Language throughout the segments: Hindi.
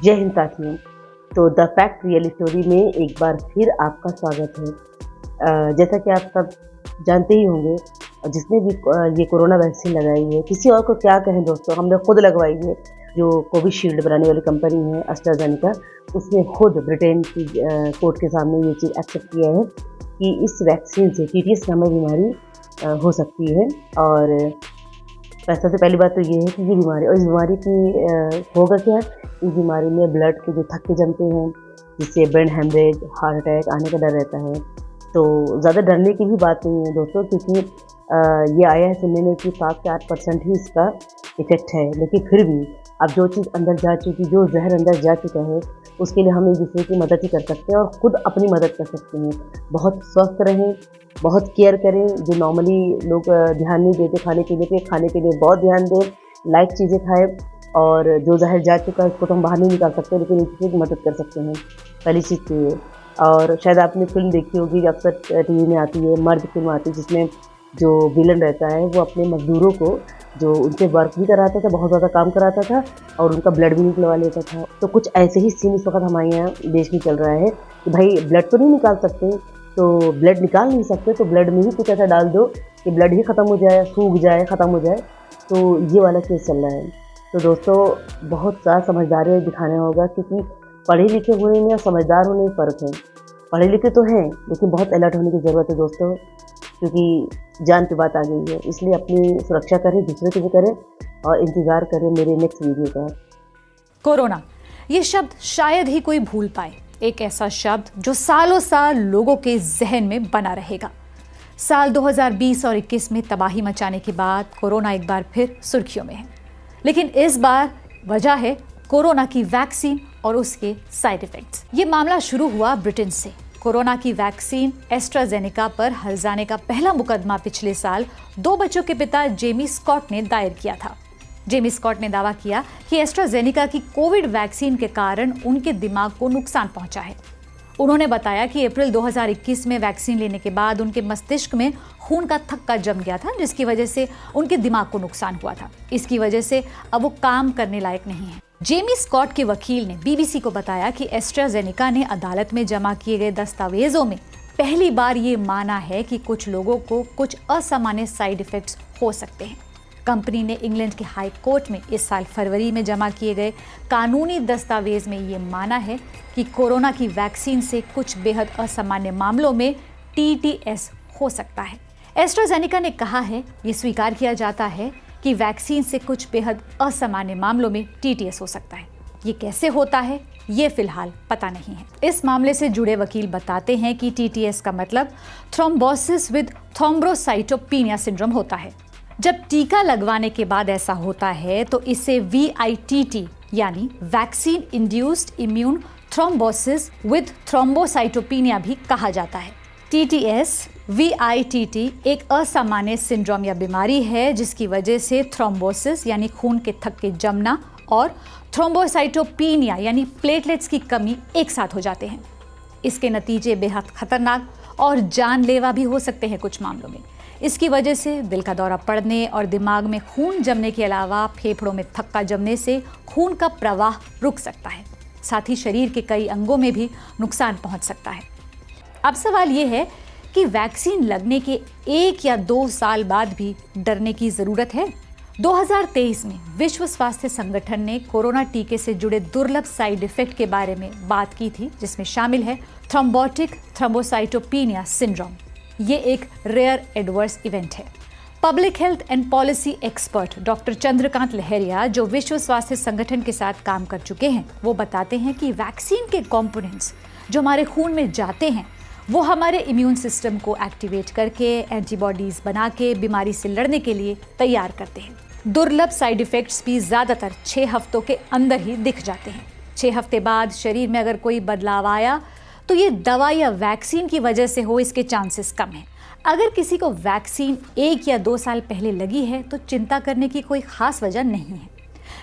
जय हिंद साथियों। तो द फैक्ट रियल स्टोरी में एक बार फिर आपका स्वागत है। जैसा कि आप सब जानते ही होंगे, जिसने भी ये कोरोना वैक्सीन लगाई है, किसी और को क्या कहें दोस्तों, हमने खुद लगवाई है। जो कोविशील्ड बनाने वाली कंपनी है एस्ट्राजेनेका, उसने खुद ब्रिटेन की कोर्ट के सामने ये चीज़ एक्सेप्ट किया है कि इस वैक्सीन से टीटीएस नामक बीमारी हो सकती है। और सबसे पहली बात तो ये है कि ये बीमारी, और इस बीमारी की होगा क्या, इस बीमारी में ब्लड के जो थक्के जमते हैं, जिससे ब्रेन हेमरेज, हार्ट अटैक आने का डर रहता है। तो ज़्यादा डरने की भी बात नहीं है दोस्तों, क्योंकि ये आया है सुनने में कि 7 से 8% ही इसका इफेक्ट है। लेकिन फिर भी अब जो चीज़ अंदर जा चुकी, जो जहर अंदर जा चुका है, उसके लिए हम एक दूसरे की मदद ही कर सकते हैं और ख़ुद अपनी मदद कर सकते हैं। बहुत स्वस्थ रहें, बहुत केयर करें। जो नॉर्मली लोग ध्यान नहीं देते खाने पीने पे, खाने के लिए बहुत ध्यान दें, लाइट चीज़ें खाएं। और जो जहर जा चुका है उसको तो हम बाहर नहीं निकाल सकते, लेकिन इसकी मदद कर सकते हैं। पहली चीज़ तो ये। और शायद आपने फिल्म देखी होगी, अक्सर टीवी में आती है, मर्द फिल्म आती है, जिसमें जो विलन रहता है वो अपने मजदूरों को, जो उनसे वर्क भी कराता था, बहुत ज़्यादा काम कराता था और उनका ब्लड भी निकलवा लेता था। तो कुछ ऐसे ही सीन इस वक्त हमारे यहाँ देश में चल रहा है कि भाई ब्लड तो नहीं निकाल सकते, तो ब्लड निकाल नहीं सकते तो ब्लड में ही कुछ ऐसा डाल दो कि ब्लड ही ख़त्म हो जाए, सूख जाए, ख़त्म हो जाए। तो ये वाला केस चल रहा है। तो दोस्तों बहुत ज़्यादा समझदारी दिखाना होगा, क्योंकि पढ़े लिखे होने में और समझदार होने में फ़र्क है। पढ़े लिखे तो हैं, लेकिन बहुत अलर्ट होने की ज़रूरत है दोस्तों, क्योंकि जान की बात आ गई है। इसलिए अपनी सुरक्षा करें, दूसरे की भी करें और इंतज़ार करें मेरे नेक्स्ट वीडियो का। कोरोना, ये शब्द शायद ही कोई भूल पाए। एक ऐसा शब्द जो सालों साल लोगों के जहन में बना रहेगा। साल 2020 और 21 में तबाही मचाने के बाद कोरोना एक बार फिर सुर्खियों में है। लेकिन इस बार वजह है कोरोना की वैक्सीन और उसके साइड इफेक्ट्स। ये मामला शुरू हुआ ब्रिटेन से। कोरोना की वैक्सीन एस्ट्राजेनेका पर हर्जाने का पहला मुकदमा पिछले साल 2 बच्चों के पिता जेमी स्कॉट ने दायर किया था। जेमी स्कॉट ने दावा किया कि एस्ट्राजेनेका की कोविड वैक्सीन के कारण उनके दिमाग को नुकसान पहुंचा है। उन्होंने बताया कि अप्रैल 2021 में वैक्सीन लेने के बाद उनके मस्तिष्क में खून का थक्का जम गया था, जिसकी वजह से उनके दिमाग को नुकसान हुआ था। इसकी वजह से अब वो काम करने लायक नहीं है। जेमी स्कॉट के वकील ने बीबीसी को बताया कि एस्ट्राजेनेका ने अदालत में जमा किए गए दस्तावेजों में पहली बार ये माना है कि कुछ लोगों को कुछ असामान्य साइड इफेक्ट्स हो सकते हैं। कंपनी ने इंग्लैंड के हाई कोर्ट में इस साल फरवरी में जमा किए गए कानूनी दस्तावेज में ये माना है कि कोरोना की वैक्सीन से कुछ बेहद असामान्य मामलों में टीटीएस हो सकता है। एस्ट्राजेनेका ने कहा है, ये स्वीकार किया जाता है कि वैक्सीन से कुछ बेहद असामान्य मामलों में टीटीएस हो सकता है। ये कैसे होता है, ये फिलहाल पता नहीं है। इस मामले से जुड़े वकील बताते हैं कि टीटीएस का मतलब थ्रोम्बोसिस विद थ्रोम्बोसाइटोपेनिया सिंड्रोम होता है। जब टीका लगवाने के बाद ऐसा होता है तो इसे VITT यानी vaccine induced immune thrombosis with thrombocytopenia भी कहा जाता है। TTS VITT एक असामान्य सिंड्रोम या बीमारी है जिसकी वजह से थ्रोम्बोसिस यानी खून के थक्के जमना और थ्रोम्बोसाइटोपेनिया यानी प्लेटलेट्स की कमी एक साथ हो जाते हैं। इसके नतीजे बेहद खतरनाक और जानलेवा भी हो सकते हैं कुछ मामलों में। इसकी वजह से दिल का दौरा पड़ने और दिमाग में खून जमने के अलावा फेफड़ों में थक्का जमने से खून का प्रवाह रुक सकता है। साथ ही शरीर के कई अंगों में भी नुकसान पहुंच सकता है। अब सवाल ये है कि वैक्सीन लगने के 1 या 2 साल बाद भी डरने की ज़रूरत है। 2023 में विश्व स्वास्थ्य संगठन ने कोरोना टीके से जुड़े दुर्लभ साइड इफेक्ट के बारे में बात की थी, जिसमें शामिल है थ्रोम्बोटिक थ्रोम्बोसाइटोपेनिया सिंड्रोम। ये एक रेयर एडवर्स इवेंट है। Public health and policy expert doctor Chandrakant Lahariya, जो विश्व स्वास्थ्य संगठन के साथ काम कर चुके हैं, वो बताते हैं कि वैक्सीन के कंपोनेंट्स जो हमारे खून में जाते हैं वो हमारे इम्यून सिस्टम को एक्टिवेट करके एंटीबॉडीज बना के बीमारी से लड़ने के लिए तैयार करते हैं। दुर्लभ साइड इफेक्ट्स भी ज़्यादातर 6 हफ्तों के अंदर ही दिख जाते हैं। 6 हफ्ते बाद शरीर में अगर कोई बदलाव आया तो ये दवा या वैक्सीन की वजह से हो, इसके चांसेस कम हैं। अगर किसी को वैक्सीन 1 या 2 साल पहले लगी है तो चिंता करने की कोई खास वजह नहीं है।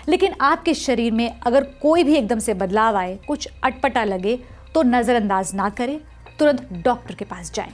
लेकिन आपके शरीर में अगर कोई भी एकदम से बदलाव आए, कुछ अटपटा लगे, तो नज़रअंदाज ना करें, तुरंत डॉक्टर के पास जाएं।